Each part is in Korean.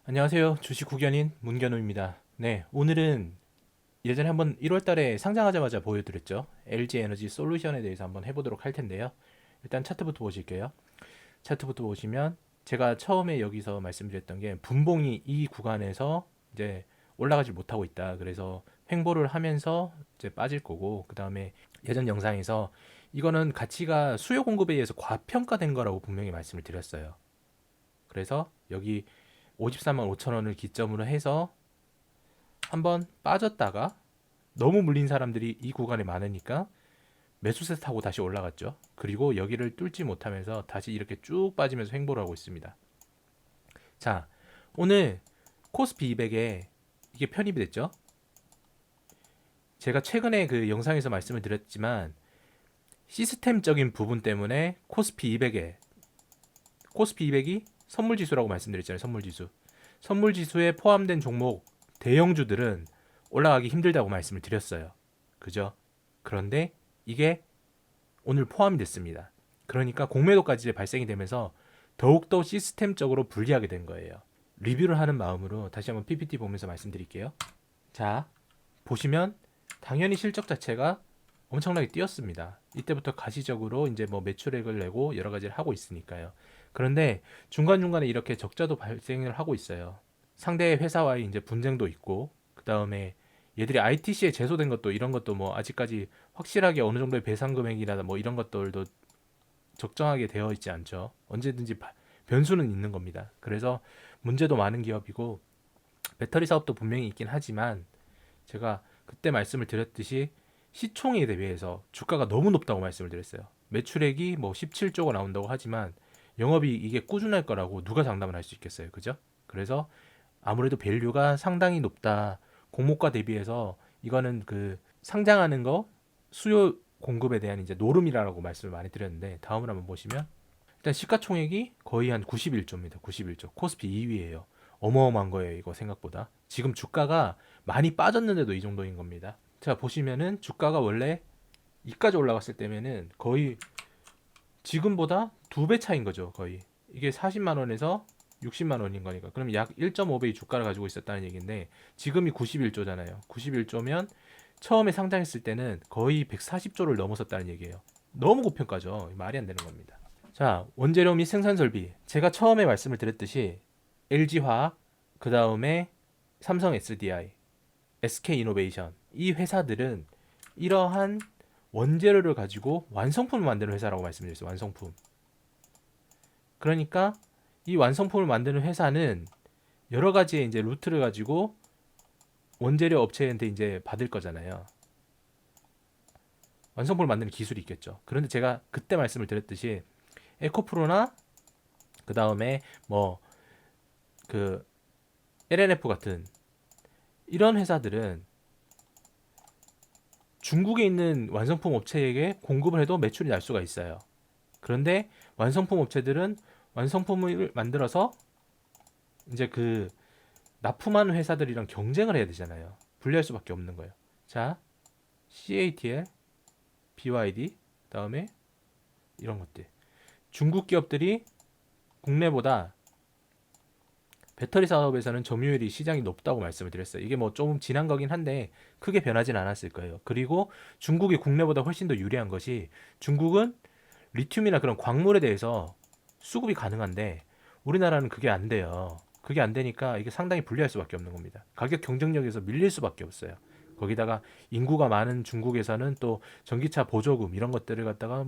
안녕하세요. 주식 구견인 문견호입니다. 네, 오늘은 예전에 한번 1월 달에 상장하자마자 보여드렸죠. LG 에너지 솔루션에 대해서 한번 해보도록 할 텐데요. 일단 차트부터 보실게요. 차트부터 보시면 제가 처음에 여기서 말씀드렸던 게 분봉이 이 구간에서 이제 올라가지 못하고 있다. 그래서 횡보를 하면서 이제 빠질 거고, 그 다음에 예전 영상에서 이거는 가치가 수요 공급에 의해서 과평가된 거라고 분명히 말씀을 드렸어요. 그래서 여기 54만 5천 원을 기점으로 해서 한번 빠졌다가 너무 물린 사람들이 이 구간에 많으니까 매수세 타고 다시 올라갔죠. 그리고 여기를 뚫지 못하면서 다시 이렇게 쭉 빠지면서 횡보를 하고 있습니다. 자, 오늘 코스피 200에 이게 편입이 됐죠. 제가 최근에 그 영상에서 말씀을 드렸지만 시스템적인 부분 때문에 코스피 200이 선물 지수라고 말씀드렸잖아요. 선물 지수. 선물 지수에 포함된 종목 대형주들은 올라가기 힘들다고 말씀을 드렸어요. 그죠? 그런데 이게 오늘 포함이 됐습니다. 그러니까 공매도까지 발생이 되면서 더욱더 시스템적으로 불리하게 된 거예요. 리뷰를 하는 마음으로 다시 한번 PPT 보면서 말씀드릴게요. 자, 보시면 당연히 실적 자체가 엄청나게 뛰었습니다. 이때부터 가시적으로 이제 뭐 매출액을 내고 여러 가지를 하고 있으니까요. 그런데 중간중간에 이렇게 적자도 발생을 하고 있어요. 상대 회사와의 이제 분쟁도 있고, 그 다음에 얘들이 ITC에 제소된 것도 이런 것도 뭐 아직까지 확실하게 어느 정도의 배상 금액이나 뭐 이런 것들도 적정하게 되어 있지 않죠. 언제든지 변수는 있는 겁니다. 그래서 문제도 많은 기업이고 배터리 사업도 분명히 있긴 하지만 제가 그때 말씀을 드렸듯이 시총에 대비해서 주가가 너무 높다고 말씀을 드렸어요. 매출액이 뭐 17조가 나온다고 하지만 영업이 이게 꾸준할 거라고 누가 장담을 할 수 있겠어요. 그죠? 그래서 아무래도 밸류가 상당히 높다. 공모가 대비해서 이거는 그 상장하는 거 수요 공급에 대한 이제 노름이라고 말씀을 많이 드렸는데 다음을 한번 보시면 일단 시가총액이 거의 한 91조입니다. 91조. 코스피 2위예요. 어마어마한 거예요. 이거 생각보다. 지금 주가가 많이 빠졌는데도 이 정도인 겁니다. 자, 보시면은 주가가 원래 이까지 올라갔을 때면은 거의 지금보다 2배 차인 거죠. 거의. 이게 40만 원에서 60만 원인 거니까. 그럼 약 1.5배의 주가를 가지고 있었다는 얘기인데 지금이 91조잖아요. 91조면 처음에 상장했을 때는 거의 140조를 넘었었다는 얘기예요. 너무 고평가죠. 말이 안 되는 겁니다. 자, 원재료 및 생산 설비. 제가 처음에 말씀을 드렸듯이 LG화학, 그 다음에 삼성 SDI, SK이노베이션 이 회사들은 이러한 원재료를 가지고 완성품을 만드는 회사라고 말씀드렸어요. 완성품. 그러니까 이 완성품을 만드는 회사는 여러 가지의 이제 루트를 가지고 원재료 업체한테 이제 받을 거잖아요. 완성품을 만드는 기술이 있겠죠. 그런데 제가 그때 말씀을 드렸듯이 에코프로나 그 다음에 뭐 그 LNF 같은 이런 회사들은 중국에 있는 완성품 업체에게 공급을 해도 매출이 날 수가 있어요. 그런데 완성품 업체들은 완성품을 만들어서 이제 그 납품하는 회사들이랑 경쟁을 해야 되잖아요. 불리할 수밖에 없는 거예요. 자, CATL, BYD, 그다음에 이런 것들. 중국 기업들이 국내보다 배터리 사업에서는 점유율이 시장이 높다고 말씀을 드렸어요. 이게 뭐 좀 지난 거긴 한데 크게 변하진 않았을 거예요. 그리고 중국이 국내보다 훨씬 더 유리한 것이 중국은 리튬이나 그런 광물에 대해서 수급이 가능한데 우리나라는 그게 안 돼요. 그게 안 되니까 이게 상당히 불리할 수밖에 없는 겁니다. 가격 경쟁력에서 밀릴 수밖에 없어요. 거기다가 인구가 많은 중국에서는 또 전기차 보조금 이런 것들을 갖다가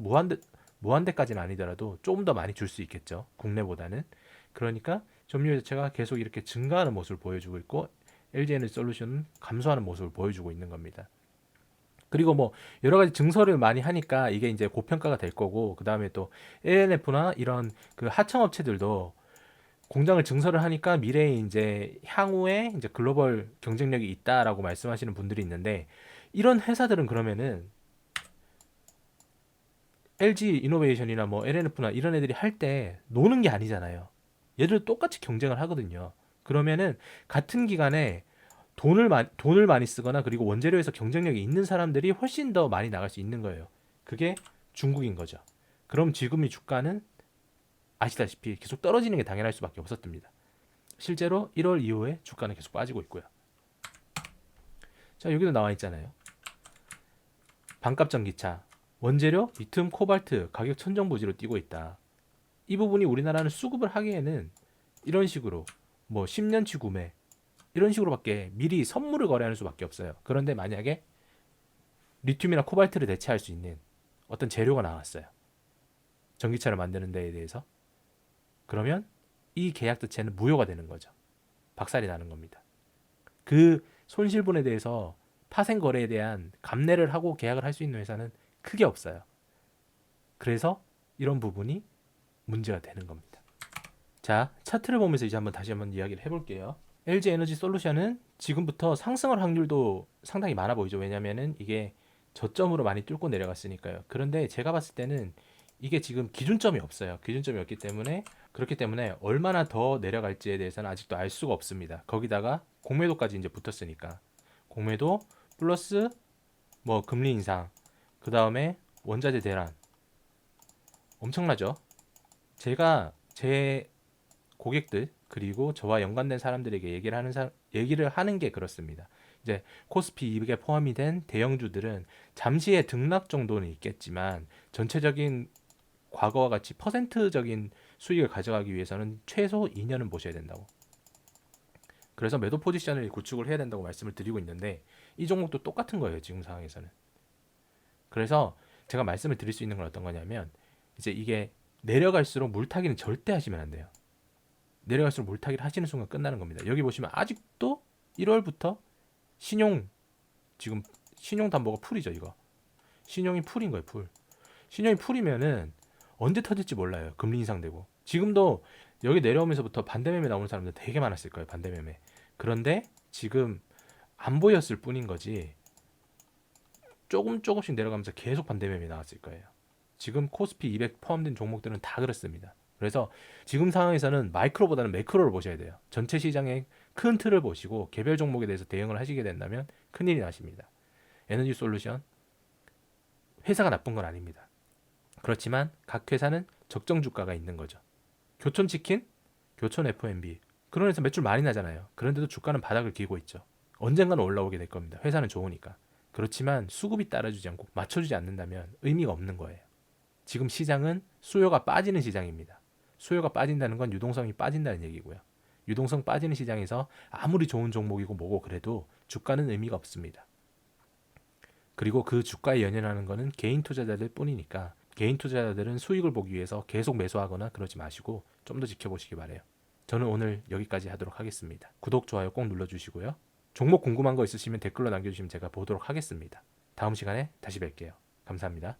무한대까지는 아니더라도 조금 더 많이 줄 수 있겠죠. 국내보다는. 그러니까 점유율 자체가 계속 이렇게 증가하는 모습을 보여주고 있고 LG에너지 솔루션은 감소하는 모습을 보여주고 있는 겁니다. 그리고 뭐 여러 가지 증설을 많이 하니까 이게 이제 고평가가 될 거고 그 다음에 또 ANF나 이런 그 하청 업체들도 공장을 증설을 하니까 미래에 이제 향후에 이제 글로벌 경쟁력이 있다라고 말씀하시는 분들이 있는데 이런 회사들은 그러면은 LG 이노베이션이나 뭐 LNF나 이런 애들이 할 때 노는 게 아니잖아요. 얘들 똑같이 경쟁을 하거든요. 그러면은 같은 기간에 돈을 많이 쓰거나 그리고 원재료에서 경쟁력이 있는 사람들이 훨씬 더 많이 나갈 수 있는 거예요. 그게 중국인 거죠. 그럼 지금 이 주가는 아시다시피 계속 떨어지는 게 당연할 수밖에 없었답니다. 실제로 1월 이후에 주가는 계속 빠지고 있고요. 자, 여기도 나와 있잖아요. 반값 전기차, 원재료, 리튬, 코발트 가격 천정부지로 뛰고 있다. 이 부분이 우리나라는 수급을 하기에는 이런 식으로 뭐 10년치 구매 이런 식으로밖에 미리 선물을 거래하는 수밖에 없어요. 그런데 만약에 리튬이나 코발트를 대체할 수 있는 어떤 재료가 나왔어요. 전기차를 만드는 데에 대해서. 그러면 이 계약 자체는 무효가 되는 거죠. 박살이 나는 겁니다. 그 손실분에 대해서 파생 거래에 대한 감내를 하고 계약을 할 수 있는 회사는 크게 없어요. 그래서 이런 부분이 문제가 되는 겁니다. 자, 차트를 보면서 이제 다시 한번 이야기를 해볼게요. LG 에너지 솔루션은 지금부터 상승할 확률도 상당히 많아 보이죠. 왜냐면은 이게 저점으로 많이 뚫고 내려갔으니까요. 그런데 제가 봤을 때는 이게 지금 기준점이 없어요. 기준점이 없기 때문에 그렇기 때문에 얼마나 더 내려갈지에 대해서는 아직도 알 수가 없습니다. 거기다가 공매도까지 이제 붙었으니까 공매도 플러스 뭐 금리 인상, 그 다음에 원자재 대란 엄청나죠. 제가 제 고객들 그리고 저와 연관된 사람들에게 얘기를 하는 게 그렇습니다. 이제 코스피 200에 포함이 된 대형주들은 잠시의 등락 정도는 있겠지만 전체적인 과거와 같이 퍼센트적인 수익을 가져가기 위해서는 최소 2년은 보셔야 된다고. 그래서 매도 포지션을 구축을 해야 된다고 말씀을 드리고 있는데 이 종목도 똑같은 거예요. 지금 상황에서는. 그래서 제가 말씀을 드릴 수 있는 건 어떤 거냐면 이제 이게 내려갈수록 물타기는 절대 하시면 안 돼요. 내려갈수록 물타기를 하시는 순간 끝나는 겁니다. 여기 보시면 아직도 1월부터 지금 신용담보가 풀이죠. 이거 신용이 풀인 거예요. 신용이 풀이면은 언제 터질지 몰라요. 금리 인상되고 지금도 여기 내려오면서부터 반대매매 나오는 사람들 되게 많았을 거예요. 반대매매. 그런데 지금 안 보였을 뿐인 거지 조금씩 내려가면서 계속 반대매매 나왔을 거예요. 지금 코스피 200 포함된 종목들은 다 그렇습니다. 그래서 지금 상황에서는 마이크로보다는 매크로를 보셔야 돼요. 전체 시장의 큰 틀을 보시고 개별 종목에 대해서 대응을 하시게 된다면 큰일이 나십니다. 에너지 솔루션 회사가 나쁜 건 아닙니다. 그렇지만 각 회사는 적정 주가가 있는 거죠. 교촌치킨, 교촌 F&B 그런 회사 매출 많이 나잖아요. 그런데도 주가는 바닥을 기고 있죠. 언젠가는 올라오게 될 겁니다. 회사는 좋으니까. 그렇지만 수급이 따라주지 않고 맞춰주지 않는다면 의미가 없는 거예요. 지금 시장은 수요가 빠지는 시장입니다. 수요가 빠진다는 건 유동성이 빠진다는 얘기고요. 유동성 빠지는 시장에서 아무리 좋은 종목이고 뭐고 그래도 주가는 의미가 없습니다. 그리고 그 주가에 연연하는 거는 개인 투자자들 뿐이니까 개인 투자자들은 수익을 보기 위해서 계속 매수하거나 그러지 마시고 좀 더 지켜보시기 바래요. 저는 오늘 여기까지 하도록 하겠습니다. 구독, 좋아요 꼭 눌러주시고요. 종목 궁금한 거 있으시면 댓글로 남겨주시면 제가 보도록 하겠습니다. 다음 시간에 다시 뵐게요. 감사합니다.